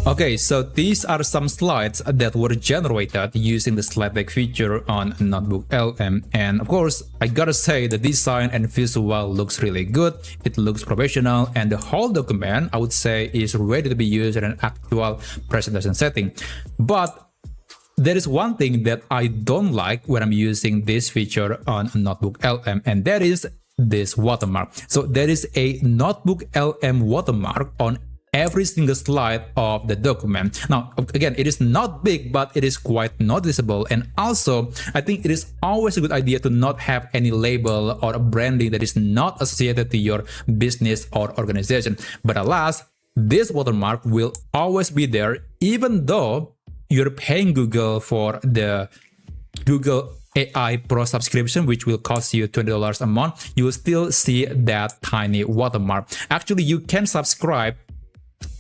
Okay, so these are some slides that were generated using the slide deck feature on NotebookLM, and of course I gotta say the design and visual looks really good, it looks professional, and the whole document I would say is ready to be used in an actual presentation setting. But there is one thing that I don't like when I'm using this feature on NotebookLM, and that is this watermark. So there is a NotebookLM watermark on every single slide of the document. Now, again, it is not big, but it is quite noticeable. And also, I think it is always a good idea to not have any label or a branding that is not associated to your business or organization. But alas, this watermark will always be there, even though you're paying Google for the Google AI Pro subscription, which will cost you $20 a month. You will still see that tiny watermark. Actually, you can subscribe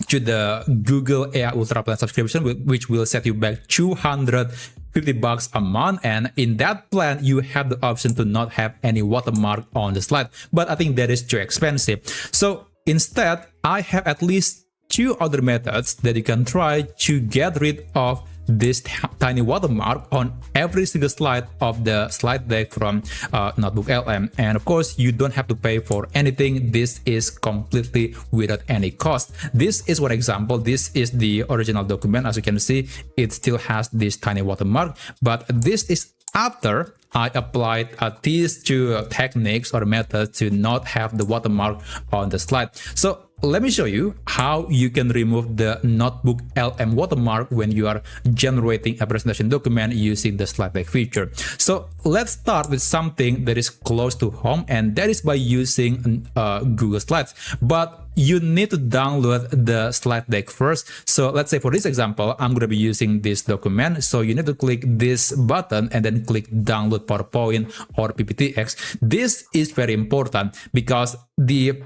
to the Google AI Ultra Plan subscription, which will set you back $250 a month, and in that plan you have the option to not have any watermark on the slide, but I think that is too expensive. So instead, I have at least 2 other methods that you can try to get rid of this tiny watermark on every single slide of the slide deck from NotebookLM. And of course, you don't have to pay for anything. This is completely without any cost. This is one example. This is the original document. As you can see, it still has this tiny watermark, but this is after I applied these 2 techniques or methods to not have the watermark on the slide. So let me show you how you can remove the NotebookLM watermark when you are generating a presentation document using the slide deck feature. So let's start with something that is close to home, and that is by using Google Slides. But you need to download the slide deck first. So let's say for this example, I'm going to be using this document. So you need to click this button and then click download PowerPoint or PPTX. This is very important because the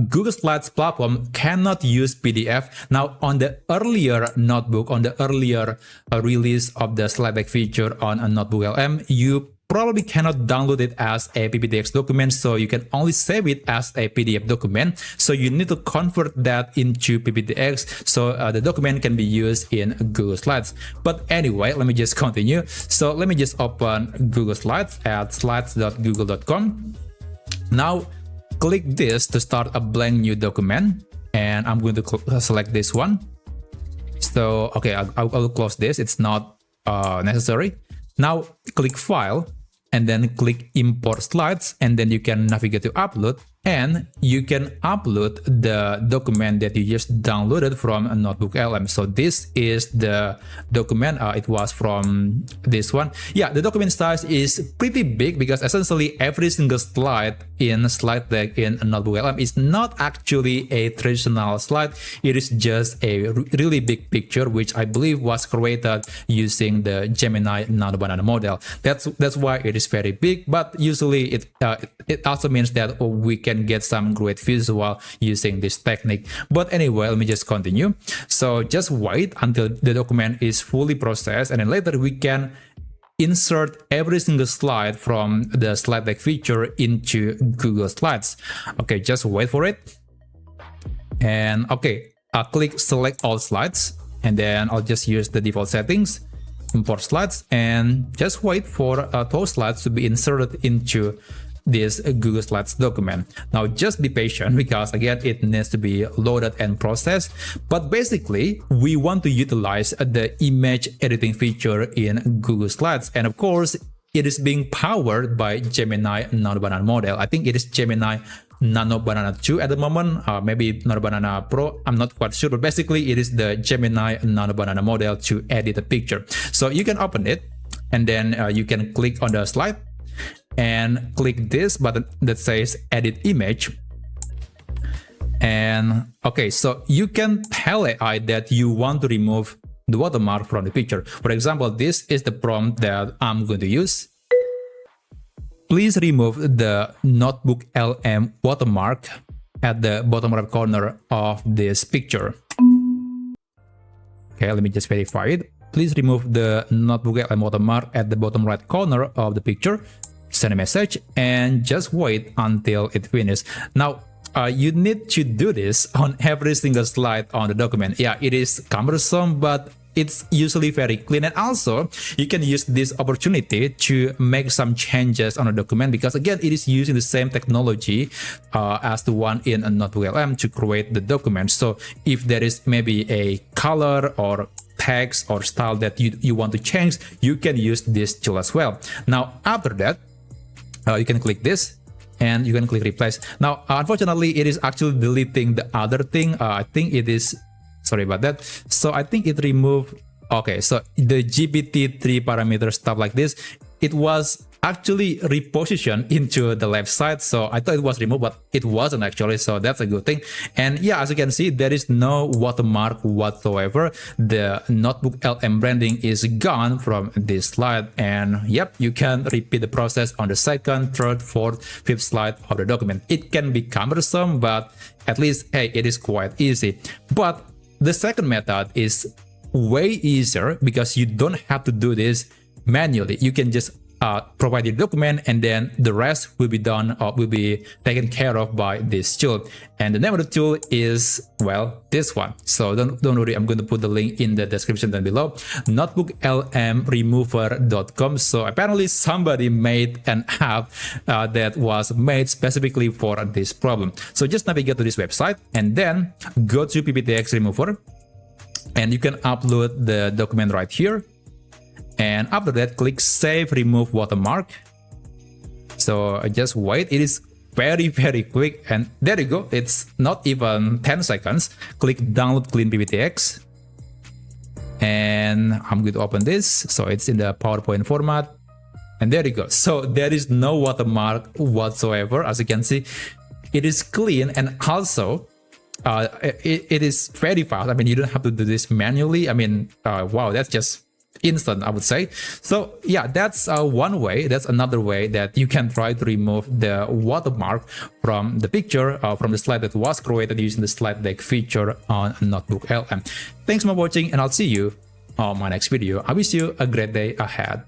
Google Slides platform cannot use PDF. Now, on the earlier notebook, on the earlier release of the slide deck feature on NotebookLM, you probably cannot download it as a PPTX document, so you can only save it as a PDF document. So you need to convert that into PPTX so the document can be used in Google Slides. But anyway, let me just continue. So let me just open Google Slides at slides.google.com. Now, click this to start a blank new document, and I'm going to select this one. So, okay, I'll close this. It's not necessary. Now, click File, and then click Import Slides, and then you can navigate to Upload, and you can upload the document that you just downloaded from NotebookLM. So this is the document. It was from this one. Yeah, the document size is pretty big because essentially every single slide in slide deck in NotebookLM is not actually a traditional slide. It is just a really big picture, which I believe was created using the Gemini Nano Banana model. That's why it is very big. But usually it also means that we can get some great visual using this technique. But anyway, let me just continue. So just wait until the document is fully processed, and then later we can insert every single slide from the slide deck feature into Google Slides. Okay, just wait for it. And okay, I'll click select all slides, and then I'll just use the default settings, import slides, and just wait for those slides to be inserted into this Google Slides document. Now just be patient because again it needs to be loaded and processed. But basically we want to utilize the image editing feature in Google Slides, and of course it is being powered by Gemini Nano Banana model. I think it is Gemini Nano Banana 2 at the moment, maybe Nano Banana Pro, I'm not quite sure, but basically it is the Gemini Nano Banana model to edit a picture. So you can open it, and then you can click on the slide and click this button that says edit image. And okay, so you can tell AI that you want to remove the watermark from the picture. For example, this is the prompt that I'm going to use. Please remove the NotebookLM watermark at the bottom right corner of this picture. Okay, let me just verify it. Please remove the NotebookLM watermark at the bottom right corner of the picture. Send a message and just wait until it finishes. Now, you need to do this on every single slide on the document. Yeah, it is cumbersome, but it's usually very clean. And also you can use this opportunity to make some changes on a document, because again, it is using the same technology as the one in a NotebookLM to create the document. So if there is maybe a color or text or style that you want to change, you can use this tool as well. Now after that, you can click this and you can click replace. Now unfortunately, it is actually deleting the other thing. I think it is, sorry about that. So I think it removed, okay, so the GPT-3 parameter stuff like this, it was actually repositioned into the left side. So I thought it was removed, but it wasn't actually. So that's a good thing. And yeah, as you can see, there is no watermark whatsoever. The NotebookLM branding is gone from this slide. And yep, you can repeat the process on the second, third, fourth, fifth slide of the document. It can be cumbersome, but at least, hey, it is quite easy. But the second method is way easier, because you don't have to do this manually. You can just provide your document, and then the rest will be done or will be taken care of by this tool. And the name of the tool is, well, this one. So don't worry, I'm going to put the link in the description down below. NotebookLMremover.com. So apparently somebody made an app that was made specifically for this problem. So just navigate to this website and then go to PPTX Remover, and you can upload the document right here. And after that, click Save Remove Watermark. So just wait. It is very quick, and there you go. It's not even 10 seconds. Click Download Clean PPTX, and I'm going to open this. So it's in the PowerPoint format, and there you go. So there is no watermark whatsoever. As you can see, it is clean, and also it is very fast. I mean, you don't have to do this manually. I mean, wow, that's just instant, I would say. So yeah, that's one way. That's another way that you can try to remove the watermark from the picture, from the slide that was created using the slide deck feature on NotebookLM. Thanks for watching, and I'll see you on my next video. I wish you a great day ahead.